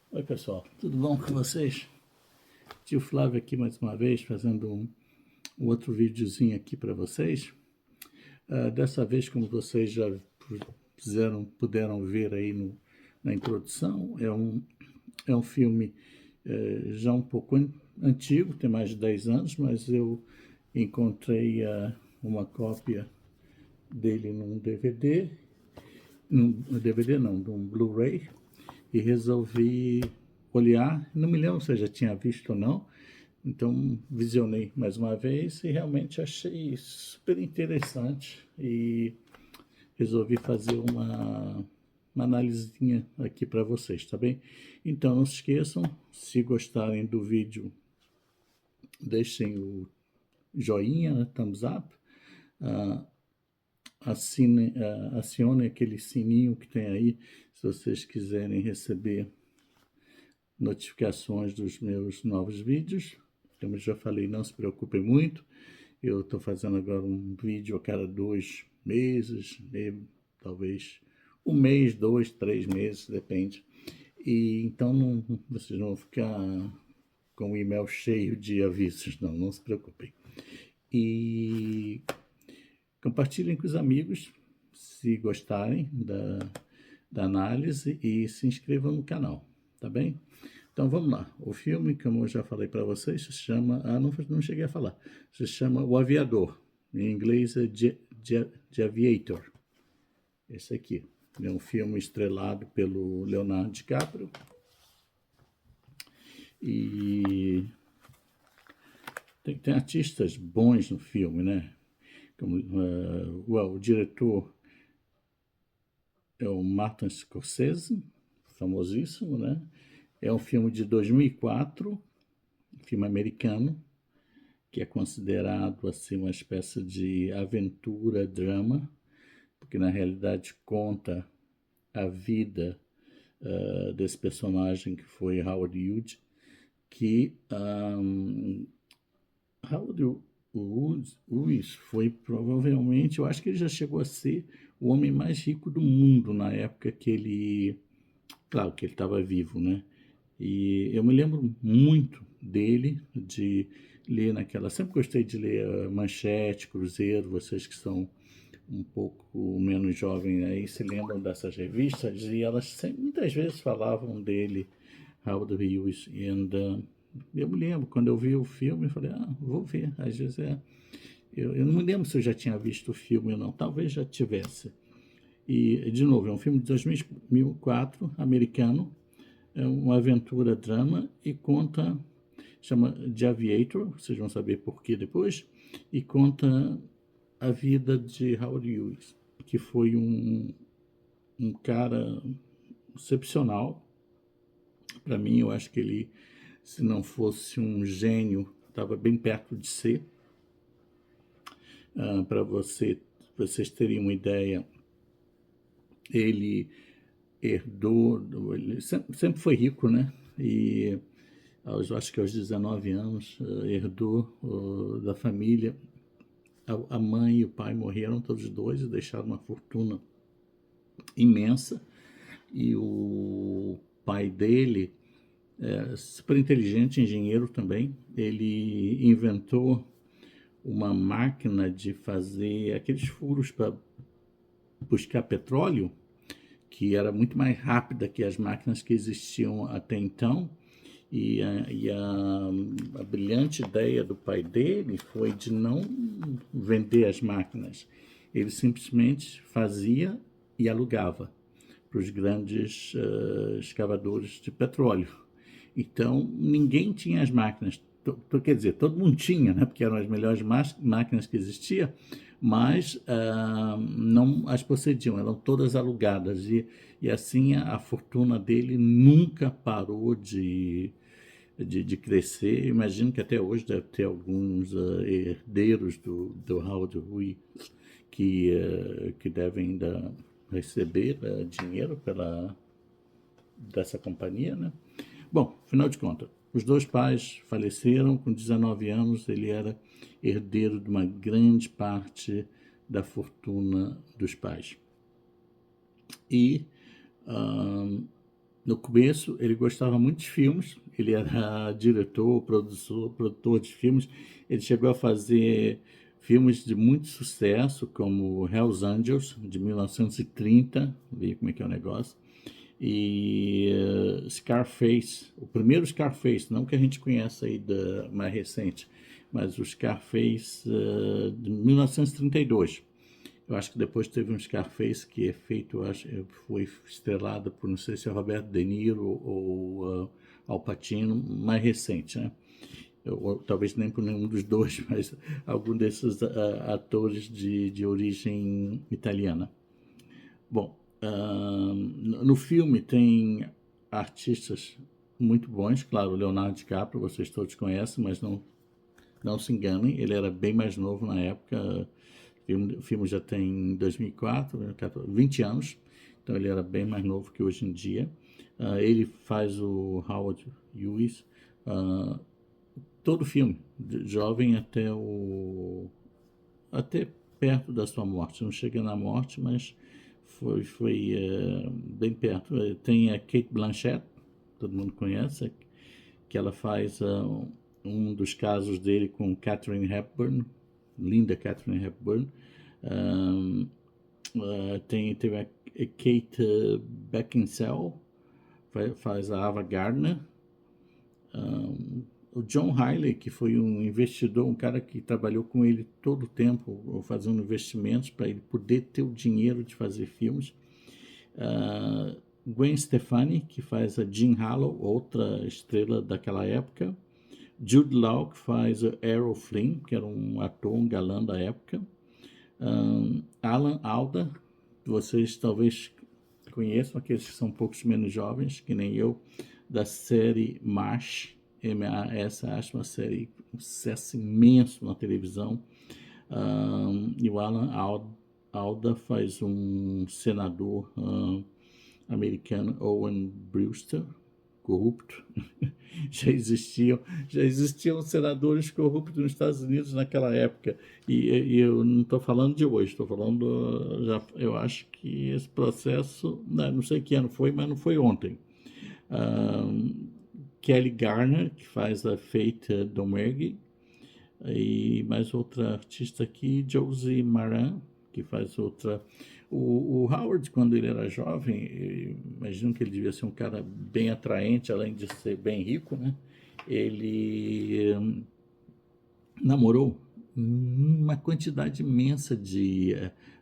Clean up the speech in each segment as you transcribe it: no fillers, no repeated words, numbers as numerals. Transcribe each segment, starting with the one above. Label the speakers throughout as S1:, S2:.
S1: Oi pessoal, tudo bom com vocês? Tio Flávio aqui mais uma vez, fazendo um outro videozinho aqui para vocês. Dessa vez, como vocês já puderam ver aí na introdução, é um filme já um pouco antigo, tem mais de 10 anos, mas eu encontrei uma cópia dele num DVD, num DVD não, num Blu-ray, e resolvi olhar. Não me lembro se eu já tinha visto ou não, então visionei mais uma vez e realmente achei super interessante e resolvi fazer uma análisezinha aqui para vocês, tá bem? Então não se esqueçam, se gostarem do vídeo, deixem o joinha, né, thumbs up, acione aquele sininho que tem aí, se vocês quiserem receber notificações dos meus novos vídeos. Como eu já falei, não se preocupem muito. Eu estou fazendo agora um vídeo a cada 2 meses, talvez um mês, 2, 3 meses, depende. E então vocês não vão ficar com o e-mail cheio de avisos, não se preocupem. E compartilhem com os amigos se gostarem da análise e se inscrevam no canal, tá bem? Então vamos lá. O filme, como eu já falei para vocês, se chama. Não cheguei a falar. Se chama O Aviador. Em inglês é The Aviator. Esse aqui. É um filme estrelado pelo Leonardo DiCaprio. E tem artistas bons no filme, né? Como, o diretor é o Martin Scorsese, famosíssimo, né? É um filme de 2004, filme americano, que é considerado assim uma espécie de aventura, drama, porque na realidade conta a vida desse personagem que foi Howard Hughes, que Howard Hughes foi provavelmente, eu acho que ele já chegou a ser o homem mais rico do mundo na época que ele, claro que ele estava vivo, né? E eu me lembro muito dele, de ler naquela. Sempre gostei de ler Manchete, Cruzeiro, vocês que são um pouco menos jovens aí se lembram dessas revistas, e elas sempre, muitas vezes falavam dele, Howard Hughes. E eu me lembro, quando eu vi o filme, eu falei, vou ver. Às vezes eu não me lembro se eu já tinha visto o filme ou não, talvez já tivesse. E, de novo, é um filme de 2004, americano, é uma aventura drama e conta, chama The Aviator, vocês vão saber por que depois, e conta a vida de Howard Hughes, que foi um cara excepcional. Para mim, eu acho que ele, se não fosse um gênio, estava bem perto de ser. Para vocês terem uma ideia, ele ele sempre foi rico, né? E acho que aos 19 anos, herdou da família. A mãe e o pai morreram todos dois e deixaram uma fortuna imensa. E o pai dele, super inteligente, engenheiro também, ele inventou uma máquina de fazer aqueles furos para buscar petróleo, que era muito mais rápida que as máquinas que existiam até então. A brilhante ideia do pai dele foi de não vender as máquinas. Ele simplesmente fazia e alugava para os grandes escavadores de petróleo. Então, ninguém tinha as máquinas. Quer dizer, todo mundo tinha, né? Porque eram as melhores máquinas que existiam, mas não as possediam, eram todas alugadas. E assim a fortuna dele nunca parou de crescer. Imagino que até hoje deve ter alguns herdeiros do Howard Hughes que devem ainda receber dinheiro dessa companhia, né? Bom, afinal de contas, os dois pais faleceram com 19 anos, ele era herdeiro de uma grande parte da fortuna dos pais. E no começo ele gostava muito de filmes, ele era diretor, produtor de filmes, ele chegou a fazer filmes de muito sucesso, como Hells Angels, de 1930, vê como é que é o negócio, e Scarface, o primeiro Scarface, não que a gente conheça aí da mais recente, mas o Scarface de 1932. Eu acho que depois teve um Scarface que é feito, foi estrelado por, não sei se é Roberto De Niro ou Al Pacino, mais recente, né? Ou talvez nem por nenhum dos dois, mas algum desses atores de origem italiana. Bom, no filme tem artistas muito bons, claro, o Leonardo DiCaprio, vocês todos conhecem, mas não se enganem, ele era bem mais novo na época. O filme já tem 2004, 20 anos, então ele era bem mais novo que hoje em dia. Ele faz o Howard Hughes, todo o filme, jovem até perto da sua morte. Não chega na morte, mas foi bem perto. Tem a Cate Blanchett, todo mundo conhece, que ela faz um dos casos dele com Katharine Hepburn, linda Katharine Hepburn. Teve a Kate Beckinsale, faz a Ava Gardner. O John Riley, que foi um investidor, um cara que trabalhou com ele todo o tempo, fazendo investimentos para ele poder ter o dinheiro de fazer filmes. Gwen Stefani, que faz a Jean Harlow, outra estrela daquela época. Jude Law, que faz Errol Flynn, que era um ator, um galã da época. Alan Alda, que vocês talvez conheçam, aqueles que são um pouco menos jovens, que nem eu, da série MASH, M-A-S, acho uma série, um sucesso imenso na televisão. E o Alan Alda faz um senador americano, Owen Brewster, corrupto. já existiam senadores corruptos nos Estados Unidos naquela época, e eu não estou falando de hoje, estou falando, eu acho que esse processo, não sei que ano foi, mas não foi ontem. Kelly Garner, que faz a Faith Domergue, e mais outra artista aqui, Josie Maran, que faz outra. O Howard, quando ele era jovem, imagino que ele devia ser um cara bem atraente, além de ser bem rico, né? Ele namorou uma quantidade imensa de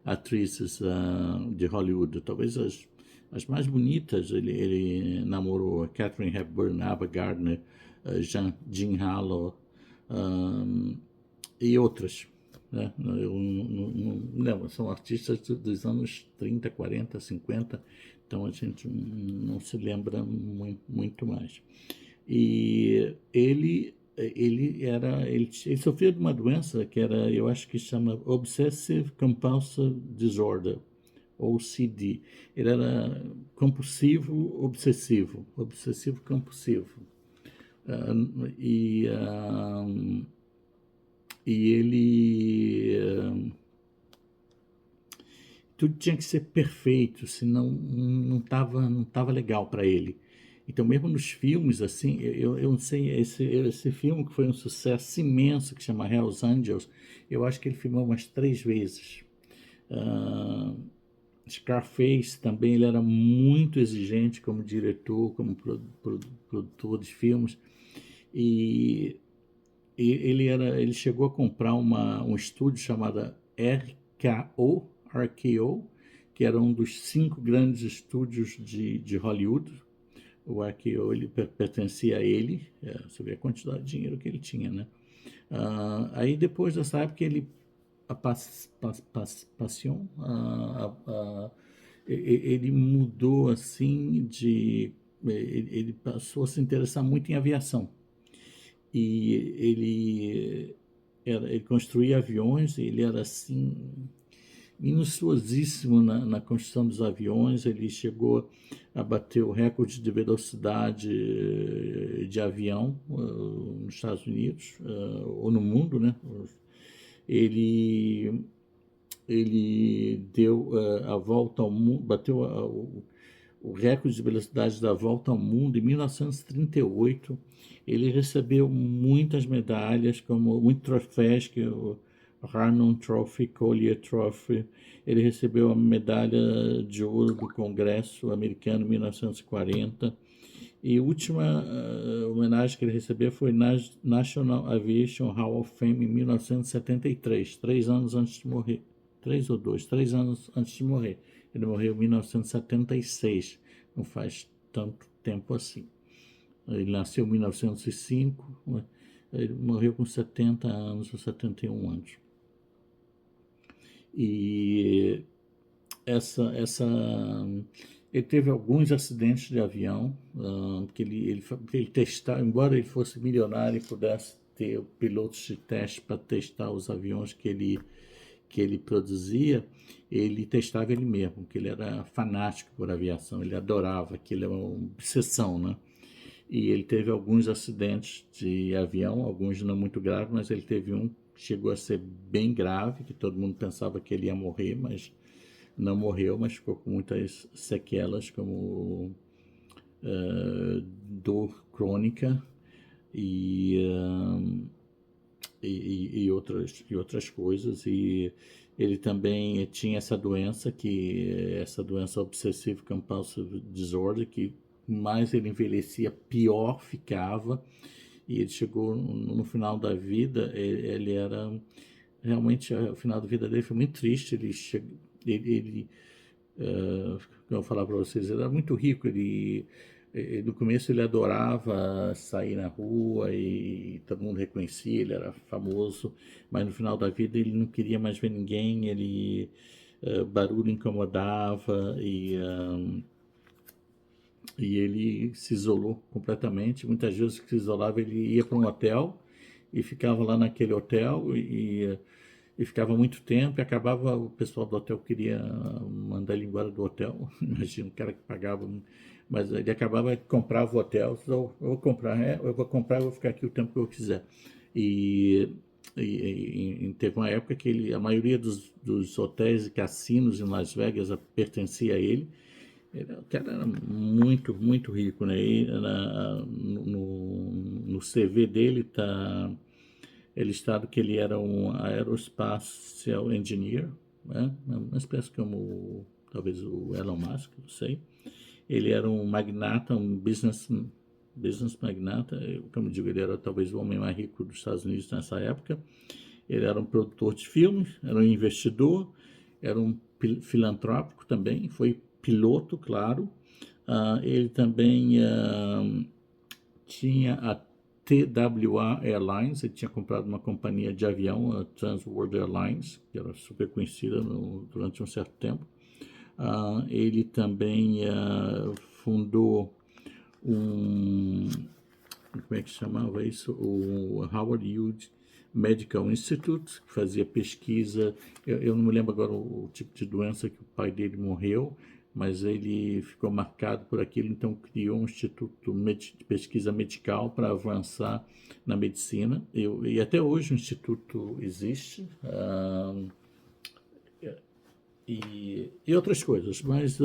S1: atrizes de Hollywood, talvez as mais bonitas. Ele namorou a Katharine Hepburn, Ava Gardner, Jean Harlow, e outras, né? Eu não lembro, são artistas dos anos 30, 40, 50, então a gente não se lembra muito mais. E ele sofria de uma doença que era, eu acho que chama Obsessive Compulsive Disorder, OCD. Ele era compulsivo obsessivo compulsivo. E ele tudo tinha que ser perfeito, senão não tava legal para ele. Então, mesmo nos filmes, assim, eu não sei, esse filme que foi um sucesso imenso, que chama Hells Angels, eu acho que ele filmou umas 3 vezes. Scarface também, ele era muito exigente como diretor, como produtor de filmes, e ele chegou a comprar um estúdio chamado RKO, que era um dos 5 grandes estúdios de Hollywood. O RKO ele pertencia a ele, você vê a quantidade de dinheiro que ele tinha, né? Aí depois dessa época ele ele mudou assim ele passou a se interessar muito em aviação. E ele construía aviões, ele era assim minuciosíssimo na construção dos aviões. Ele chegou a bater o recorde de velocidade de avião nos Estados Unidos, ou no mundo, né? Ele deu a volta ao mundo, bateu o recorde de velocidade da volta ao mundo em 1938. Ele recebeu muitas medalhas, como muitos troféus, que o Harnon Trophy, Collier Trophy. Ele recebeu a medalha de ouro do Congresso americano em 1940. E a última homenagem que ele recebeu foi na National Aviation Hall of Fame em 1973, 3 anos antes de morrer. 3 anos antes de morrer. Ele morreu em 1976, não faz tanto tempo assim. Ele nasceu em 1905, ele morreu com 70 anos ou 71 anos. E ele teve alguns acidentes de avião, que ele testava, embora ele fosse milionário e pudesse ter pilotos de teste para testar os aviões que ele produzia, ele testava ele mesmo, que ele era fanático por aviação, ele adorava, aquilo era uma obsessão, né? E ele teve alguns acidentes de avião, alguns não muito graves, mas ele teve um que chegou a ser bem grave, que todo mundo pensava que ele ia morrer, mas não morreu, mas ficou com muitas sequelas, como dor crônica e outras coisas. E ele também tinha essa doença obsessive compulsive disorder, que mais ele envelhecia, pior ficava. E ele chegou no final da vida, ele era realmente, o final da vida dele foi muito triste. Eu vou falar para vocês, ele era muito rico. No começo ele adorava sair na rua e todo mundo reconhecia, ele era famoso, mas no final da vida ele não queria mais ver ninguém, barulho incomodava e ele se isolou completamente. Muitas vezes que se isolava, ele ia para um hotel e ficava lá naquele hotel e ficava muito tempo, e acabava, o pessoal do hotel queria mandar ele embora do hotel. Imagina, um cara que pagava, mas ele acabava, comprava o hotel, eu vou comprar, eu vou ficar aqui o tempo que eu quiser. Teve uma época que a maioria dos hotéis e cassinos em Las Vegas pertencia a ele. O cara era muito, muito rico, né? No CV dele está listado que ele era um aerospatial engineer, né? Uma espécie como talvez o Elon Musk, não sei. Ele era um magnata, um business magnata, como eu digo, ele era talvez o homem mais rico dos Estados Unidos nessa época. Ele era um produtor de filmes, era um investidor, era um filantrópico também, foi piloto, claro. Ele também tinha a TWA Airlines, ele tinha comprado uma companhia de avião, a Trans World Airlines, que era super conhecida durante um certo tempo. Ele também fundou como é que chamava isso? O Howard Hughes Medical Institute, que fazia pesquisa. Eu não me lembro agora o tipo de doença que o pai dele morreu, mas ele ficou marcado por aquilo, então criou um instituto de pesquisa medical para avançar na medicina. E até hoje o instituto existe. E outras coisas, mas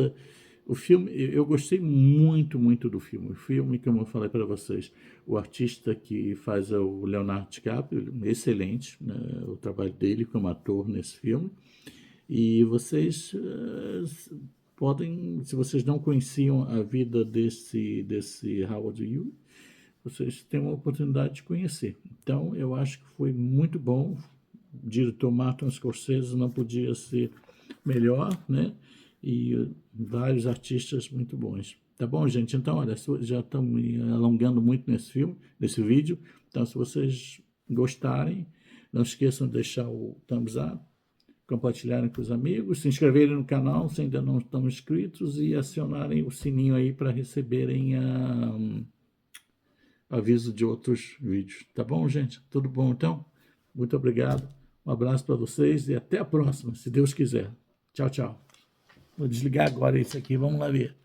S1: o filme, eu gostei muito, muito do filme. O filme, como eu falei para vocês, o artista que faz o Leonardo DiCaprio, excelente, né, o trabalho dele como ator nesse filme. E vocês podem, se vocês não conheciam a vida desse Howard Hughes, vocês têm uma oportunidade de conhecer. Então, eu acho que foi muito bom. O diretor Martin Scorsese não podia ser melhor, né? E vários artistas muito bons. Tá bom, gente? Então, olha, já estamos me alongando muito nesse vídeo. Então, se vocês gostarem, não esqueçam de deixar o thumbs up, compartilharem com os amigos, se inscreverem no canal se ainda não estão inscritos e acionarem o sininho aí para receberem aviso de outros vídeos. Tá bom, gente? Tudo bom, então? Muito obrigado. Um abraço para vocês e até a próxima, se Deus quiser. Tchau, tchau. Vou desligar agora isso aqui, vamos lá ver.